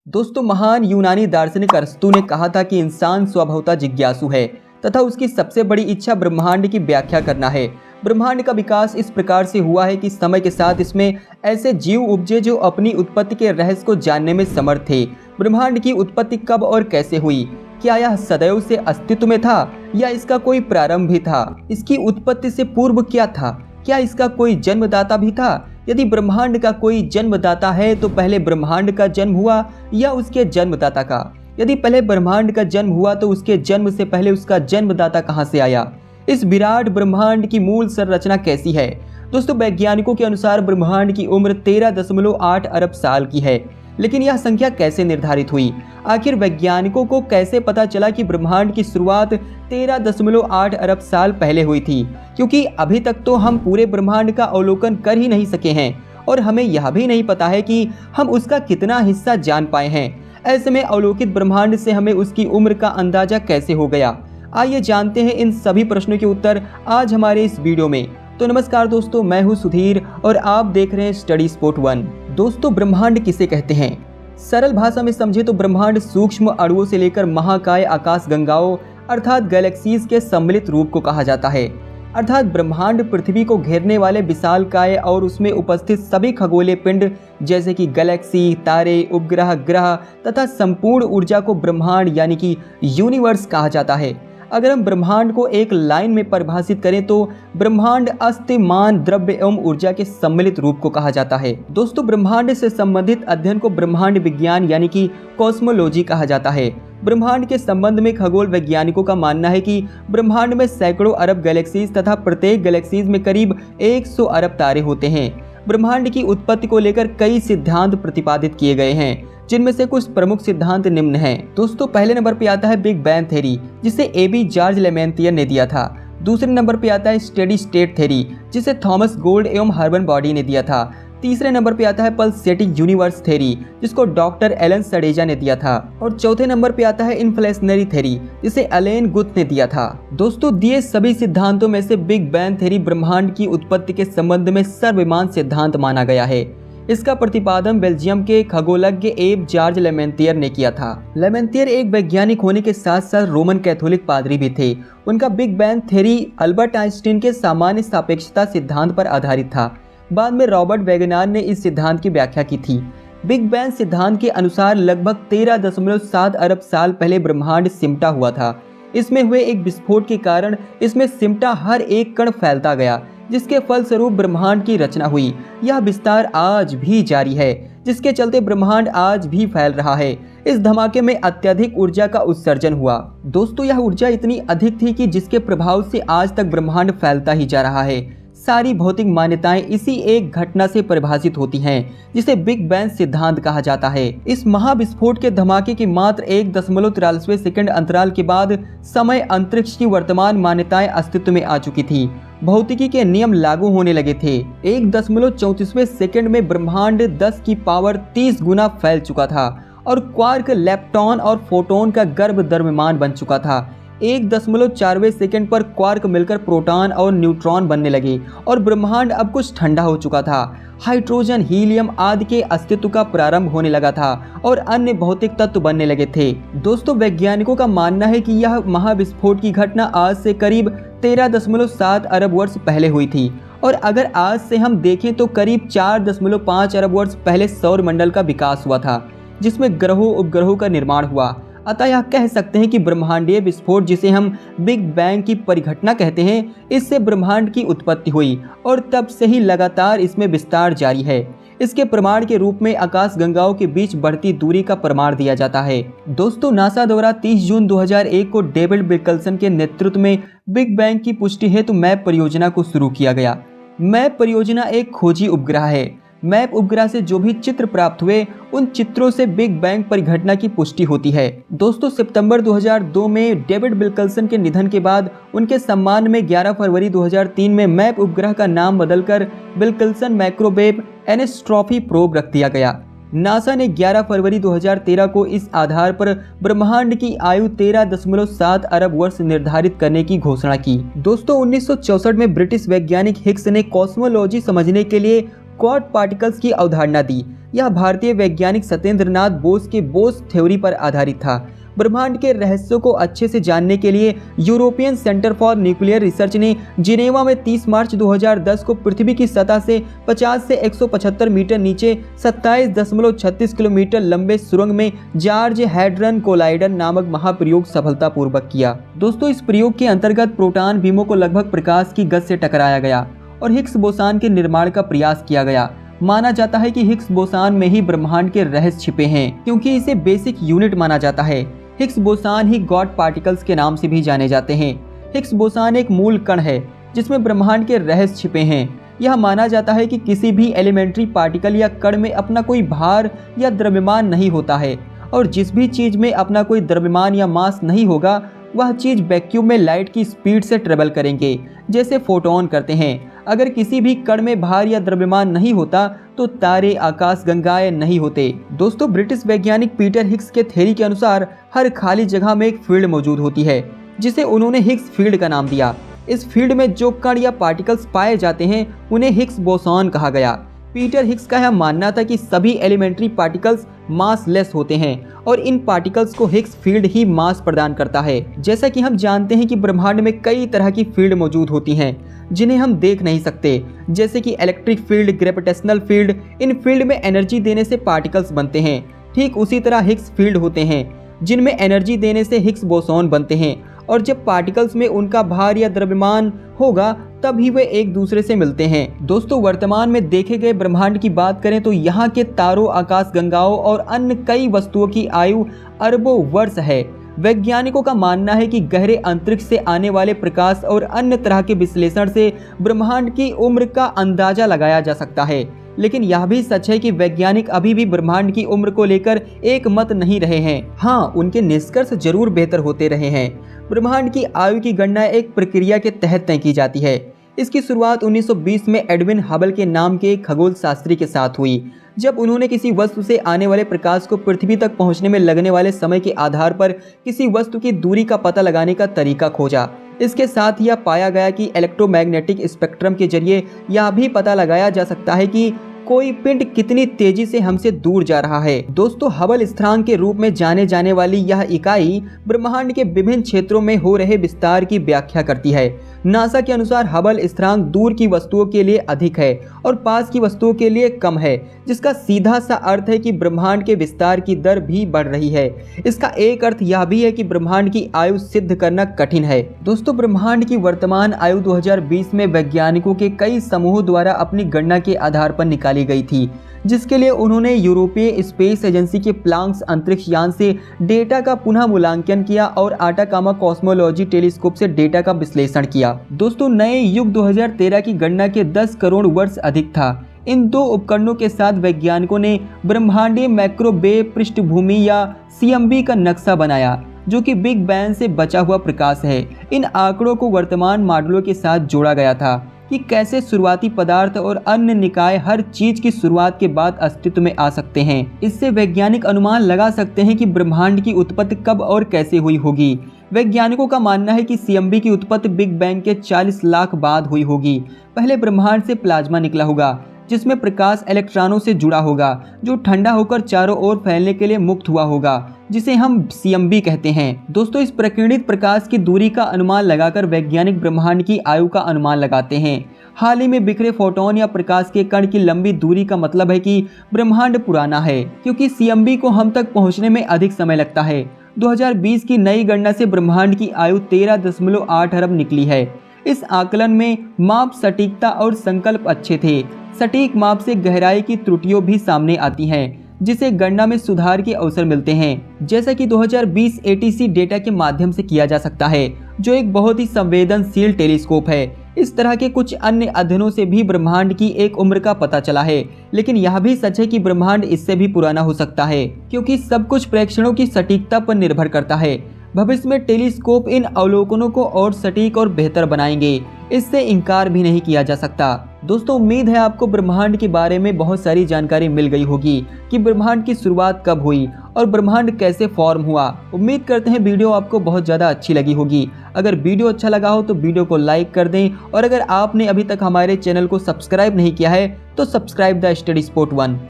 दोस्तों, महान यूनानी दार्शनिक अरस्तू ने कहा था कि इंसान स्वभावतः जिज्ञासु है तथा उसकी सबसे बड़ी इच्छा ब्रह्मांड की व्याख्या करना है। ब्रह्मांड का विकास इस प्रकार से हुआ है कि समय के साथ इसमें ऐसे जीव उपजे जो अपनी उत्पत्ति के रहस्य को जानने में समर्थ थे। ब्रह्मांड की उत्पत्ति कब और कैसे हुई? क्या यह सदैव से अस्तित्व में था या इसका कोई प्रारंभ भी था? इसकी उत्पत्ति से पूर्व क्या था? क्या इसका कोई जन्मदाता भी था? यदि ब्रह्मांड का कोई जन्मदाता है तो पहले ब्रह्मांड का जन्म हुआ या उसके जन्मदाता का? यदि पहले ब्रह्मांड का जन्म हुआ तो उसके जन्म से पहले उसका जन्मदाता कहां से आया? इस विराट ब्रह्मांड की मूल संरचना कैसी है? दोस्तों, वैज्ञानिकों के अनुसार ब्रह्मांड की उम्र 13.8 अरब साल की है। लेकिन यह संख्या कैसे निर्धारित हुई? आखिर वैज्ञानिकों को कैसे पता चला कि ब्रह्मांड की शुरुआत 13.8 अरब साल पहले हुई थी? क्योंकि अभी तक तो हम पूरे ब्रह्मांड का अवलोकन कर ही नहीं सके हैं और हमें यह भी नहीं पता है कि हम उसका कितना हिस्सा जान पाए हैं। ऐसे में अवलोकित ब्रह्मांड से हमें उसकी उम्र का अंदाजा कैसे हो गया? आइए जानते हैं इन सभी प्रश्नों के उत्तर आज हमारे इस वीडियो में। तो नमस्कार दोस्तों, मैं हूं सुधीर और आप देख रहे हैं स्टडी स्पॉट 1। दोस्तों, ब्रह्मांड किसे कहते हैं? सरल भाषा में समझे तो ब्रह्मांड सूक्ष्म अणुओं से लेकर महाकाय आकाश गंगाओं अर्थात गैलेक्सीज के सम्मिलित रूप को कहा जाता है। अर्थात ब्रह्मांड पृथ्वी को घेरने वाले विशालकाय और उसमें उपस्थित सभी खगोलीय पिंड जैसे कि गैलेक्सी, तारे, उपग्रह, ग्रह तथा संपूर्ण ऊर्जा को ब्रह्मांड यानी कि यूनिवर्स कहा जाता है। अगर हम ब्रह्मांड को एक लाइन में परिभाषित करें तो ब्रह्मांड अस्तिमान द्रव्य एवं ऊर्जा के सम्मिलित रूप को कहा जाता है। दोस्तों, ब्रह्मांड से संबंधित अध्ययन को ब्रह्मांड विज्ञान यानी कि कॉस्मोलॉजी कहा जाता है। ब्रह्मांड के संबंध में खगोल वैज्ञानिकों का मानना है कि ब्रह्मांड में सैकड़ों अरब गैलेक्सीज तथा प्रत्येक गैलेक्सीज में करीब 100 अरब तारे होते हैं। ब्रह्मांड की उत्पत्ति को लेकर कई सिद्धांत प्रतिपादित किए गए हैं, जिनमें से कुछ प्रमुख सिद्धांत निम्न हैं। दोस्तों, पहले नंबर पे आता है बिग बैंग थ्योरी, जिसे एबी जॉर्ज लेमेंथियर ने दिया था। दूसरे नंबर पे आता है स्टेडी स्टेट थ्योरी, जिसे थॉमस गोल्ड एवं हर्बन बॉडी ने दिया था। तीसरे नंबर पे आता है पल्सेटिक यूनिवर्स थ्योरी, जिसको डॉक्टर एलन सडेजा ने दिया था। और चौथे नंबर पे आता है इन्फ्लेशनरी थ्योरी, जिसे एलेन गुथ ने दिया था। दोस्तों, दिए सभी सिद्धांतों में से बिग बैंग थ्योरी ब्रह्मांड की उत्पत्ति के संबंध में सर्वमान्य सिद्धांत माना गया है। इसका प्रतिपादन बेल्जियम के खगोलज्ञ एब जॉर्ज लेमेंथियर ने किया था। लेमेंथियर एक वैज्ञानिक होने के साथ साथ रोमन कैथोलिक पादरी भी थे। उनका big bang theory Albert Einstein के सामान्य सापेक्षता सिद्धांत पर आधारित था। बाद में रॉबर्ट वेगनार ने इस सिद्धांत की व्याख्या की थी। बिग बैंग सिद्धांत के अनुसार लगभग 13.7 अरब साल पहले ब्रह्मांड सिमटा हुआ था। इसमें हुए एक विस्फोट के कारण इसमें सिमटा हर एक कण फैलता गया, जिसके फलस्वरूप ब्रह्मांड की रचना हुई। यह विस्तार आज भी जारी है, जिसके चलते ब्रह्मांड आज भी फैल रहा है। इस धमाके में अत्यधिक ऊर्जा का उत्सर्जन हुआ। दोस्तों, यह ऊर्जा इतनी अधिक थी कि जिसके प्रभाव से आज तक ब्रह्मांड फैलता ही जा रहा है। सारी भौतिक मान्यताएं इसी एक घटना से परिभाषित होती हैं, जिसे बिग बैंग सिद्धांत कहा जाता है। इस महाविस्फोट के धमाके के मात्र 1.43 सेकंड अंतराल के बाद समय अंतरिक्ष की वर्तमान मान्यताएं अस्तित्व में आ चुकी थी। भौतिकी के नियम लागू होने लगे थे। 1.34 सेकंड में ब्रह्मांड 10 की पावर 30 गुना फैल चुका था और क्वार्क, लेप्टॉन और फोटोन का गर्भ द्रव्यमान बन चुका था। 1.4 सेकंड पर क्वार्क मिलकर प्रोटॉन और न्यूट्रॉन बनने लगे और ब्रह्मांड अब कुछ ठंडा हो चुका था। हाइड्रोजन, हीलियम आदि के अस्तित्व का प्रारंभ होने लगा था और अन्य भौतिक तत्व बनने लगे थे। दोस्तों, वैज्ञानिकों का मानना है कि यह महाविस्फोट की घटना आज से करीब 13.7 अरब वर्ष पहले हुई थी और अगर आज से हम देखें तो करीब 4.5 अरब वर्ष पहले सौर मंडल का विकास हुआ था, जिसमें ग्रहों उपग्रहों का निर्माण हुआ। अतः यह कह सकते हैं कि ब्रह्मांडीय विस्फोट, जिसे हम बिग बैंग की परिघटना कहते हैं, इससे ब्रह्मांड की उत्पत्ति हुई और तब से ही लगातार इसमें विस्तार जारी है। इसके प्रमाण के रूप में आकाश गंगाओं के बीच बढ़ती दूरी का प्रमाण दिया जाता है। दोस्तों, नासा द्वारा 30 जून 2001 को डेविड विल्सन के नेतृत्व में बिग बैंग की पुष्टि हेतु मैप परियोजना को शुरू किया गया। मैप परियोजना एक खोजी उपग्रह है। मैप उपग्रह से जो भी चित्र प्राप्त हुए, उन चित्रों से बिग बैंग परिघटना की पुष्टि होती है। दोस्तों, सितंबर 2002 में डेविड विल्सन के निधन के बाद उनके सम्मान में 11 फरवरी 2003 में मैप उपग्रह का नाम बदलकर विल्सन माइक्रोवेव एनेस्ट्रॉफी प्रोब रख दिया गया। नासा ने 11 फरवरी 2013 को इस आधार पर ब्रह्मांड की आयु 13.7 अरब वर्ष निर्धारित करने की घोषणा की। दोस्तों, 1964 में ब्रिटिश वैज्ञानिक हिग्स ने कॉस्मोलॉजी समझने के लिए क्वार्क पार्टिकल्स की अवधारणा दी, यह भारतीय वैज्ञानिक सत्येंद्र नाथ बोस के बोस थ्योरी पर आधारित था। ब्रह्मांड के रहस्यों को अच्छे से जानने के लिए European centre for nuclear research ने जिनेवा में 30 मार्च 2010 को पृथ्वी की सतह से 50 से 175 मीटर नीचे 27.36 किलोमीटर लंबे सुरंग में जार्ज हैड्रन कोलाइडर नामक महाप्रयोग सफलतापूर्वक किया। दोस्तों, इस प्रयोग के अंतर्गत प्रोटॉन बीमों को लगभग प्रकाश की गति से टकराया गया और हिग्स बोसान के निर्माण का प्रयास किया गया। माना जाता है कि हिग्स बोसान में ही ब्रह्मांड के रहस्य छिपे हैं, क्योंकि इसे बेसिक यूनिट माना जाता है। हिग्स बोसान ही गॉड पार्टिकल्स के नाम से भी जाने जाते हैं। हिग्स बोसान एक मूल कण है जिसमें ब्रह्मांड के रहस्य छिपे हैं। यह माना जाता है कि किसी भी एलिमेंट्री पार्टिकल या कण में अपना कोई भार या द्रव्यमान नहीं होता है, और जिस भी चीज में अपना कोई द्रव्यमान या मास नहीं होगा वह चीज वैक्यूम में लाइट की स्पीड से ट्रेवल करेंगे, जैसे फोटोन करते हैं। अगर किसी भी कण में भार या द्रव्यमान नहीं होता तो तारे, आकाश गंगाएं नहीं होते। दोस्तों, ब्रिटिश वैज्ञानिक पीटर हिग्स के थ्योरी के अनुसार हर खाली जगह में एक फील्ड मौजूद होती है, जिसे उन्होंने हिग्स फील्ड का नाम दिया। इस फील्ड में जो कण या पार्टिकल्स पाए जाते हैं उन्हें हिग्स बोसॉन कहा गया। पीटर हिग्स का यह मानना था कि सभी एलिमेंट्री पार्टिकल्स मासलेस होते हैं और इन पार्टिकल्स को हिग्स फील्ड ही मास प्रदान करता है। जैसा कि हम जानते हैं कि ब्रह्मांड में कई तरह की फील्ड मौजूद होती हैं जिन्हें हम देख नहीं सकते, जैसे कि इलेक्ट्रिक फील्ड, ग्रेविटेशनल फील्ड। इन फील्ड में एनर्जी देने से पार्टिकल्स बनते हैं। ठीक उसी तरह हिग्स फील्ड होते हैं जिनमें एनर्जी देने से हिग्स बोसॉन बनते हैं, और जब पार्टिकल्स में उनका भार या द्रव्यमान होगा तभी वे एक दूसरे से मिलते हैं। दोस्तों, वर्तमान में देखे गए ब्रह्मांड की बात करें तो यहाँ के तारों, आकाश गंगाओं और अन्य कई वस्तुओं की आयु अरबों वर्ष है। वैज्ञानिकों का मानना है कि गहरे अंतरिक्ष से आने वाले प्रकाश और अन्य तरह के विश्लेषण से ब्रह्मांड की उम्र का अंदाजा लगाया जा सकता है। लेकिन यह भी सच है कि वैज्ञानिक अभी भी ब्रह्मांड की उम्र को लेकर एक मत नहीं रहे हैं। हाँ, उनके निष्कर्ष जरूर बेहतर होते रहे हैं। ब्रह्मांड की आयु की गणना एक प्रक्रिया के तहत तय की जाती है। इसकी शुरुआत 1920 में एडविन हबल के नाम के एक खगोल शास्त्री के साथ हुई, जब उन्होंने किसी वस्तु से आने वाले प्रकाश को पृथ्वी तक पहुंचने में लगने वाले समय के आधार पर किसी वस्तु की दूरी का पता लगाने का तरीका खोजा। इसके साथ यह पाया गया कि इलेक्ट्रोमैग्नेटिक स्पेक्ट्रम के जरिए यह भी पता लगाया जा सकता है कि कोई पिंड कितनी तेजी से हमसे दूर जा रहा है। दोस्तों, हबल स्थिरांक के रूप में जाने जाने वाली यह इकाई ब्रह्मांड के विभिन्न क्षेत्रों में हो रहे विस्तार की व्याख्या करती है। नासा के अनुसार हबल स्थिरांक दूर की वस्तुओं के लिए अधिक है और पास की वस्तुओं के लिए कम है, जिसका सीधा सा अर्थ है कि ब्रह्मांड के विस्तार की दर भी बढ़ रही है। इसका एक अर्थ यह भी है कि ब्रह्मांड की आयु सिद्ध करना कठिन है। दोस्तों, ब्रह्मांड की वर्तमान आयु 2020 में वैज्ञानिकोों के कई समूहों द्वारा अपनी गणना के आधार पर निकाली गई थी, जिसके लिए उन्होंने यूरोपीय स्पेस एजेंसी के प्लांक्स अंतरिक्ष यान से डेटा का पुनः मूल्यांकन किया और आटाकामा कॉस्मोलॉजी टेलीस्कोप से डेटा का विश्लेषण किया। दोस्तों, नए युग 2013 की गणना के 10 करोड़ वर्ष अधिक था। इन दो उपकरणों के साथ वैज्ञानिकों ने ब्रह्मांडीय माइक्रोवेव पृष्ठभूमि या CMB का नक्शा बनाया, जो कि बिग बैंग से बचा हुआ प्रकाश है। इन आंकड़ों को वर्तमान मॉडलों के साथ जोड़ा गया था कि कैसे शुरुआती पदार्थ और अन्य निकाय हर चीज की शुरुआत के बाद अस्तित्व में आ सकते हैं। इससे वैज्ञानिक अनुमान लगा सकते हैं कि ब्रह्मांड की उत्पत्ति कब और कैसे हुई होगी। वैज्ञानिकों का मानना है कि CMB की उत्पत्ति बिग बैंग के 40 लाख बाद हुई होगी। पहले ब्रह्मांड से प्लाज्मा निकला होगा, जिसमें प्रकाश इलेक्ट्रॉनों से जुड़ा होगा, जो ठंडा होकर चारों ओर फैलने के लिए मुक्त हुआ होगा, जिसे हम CMB कहते हैं। दोस्तों, इस प्रकीर्णित प्रकाश की दूरी का अनुमान लगाकर वैज्ञानिक ब्रह्मांड की आयु का अनुमान लगाते हैं। हाल ही में बिखरे फोटोन या प्रकाश के कण की लंबी दूरी का मतलब है कि ब्रह्मांड पुराना है, क्योंकि CMB को हम तक पहुंचने में अधिक समय लगता है। 2020 की नई गणना से ब्रह्मांड की आयु 13.8 अरब निकली है। इस आकलन में माप, सटीकता और संकल्प अच्छे थे। सटीक माप से गहराई की त्रुटियों भी सामने आती हैं, जिसे गणना में सुधार के अवसर मिलते हैं, जैसा कि 2020 ATC डेटा के माध्यम से किया जा सकता है, जो एक बहुत ही संवेदनशील टेलीस्कोप है। इस तरह के कुछ अन्य अध्ययनों से भी ब्रह्मांड की एक उम्र का पता चला है, लेकिन यह भी सच है कि ब्रह्मांड इससे भी पुराना हो सकता है, क्योंकि सब कुछ प्रेक्षणों की सटीकता पर निर्भर करता है। भविष्य में टेलीस्कोप इन अवलोकनों को और सटीक और बेहतर बनाएंगे, इससे इनकार भी नहीं किया जा सकता। दोस्तों, उम्मीद है आपको ब्रह्मांड के बारे में बहुत सारी जानकारी मिल गई होगी कि ब्रह्मांड की शुरुआत कब हुई और ब्रह्मांड कैसे फॉर्म हुआ। उम्मीद करते हैं वीडियो आपको बहुत ज़्यादा अच्छी लगी होगी। अगर वीडियो अच्छा लगा हो तो वीडियो को लाइक कर दें, और अगर आपने अभी तक हमारे चैनल को सब्सक्राइब नहीं किया है तो सब्सक्राइब द स्टडी स्पॉट 1।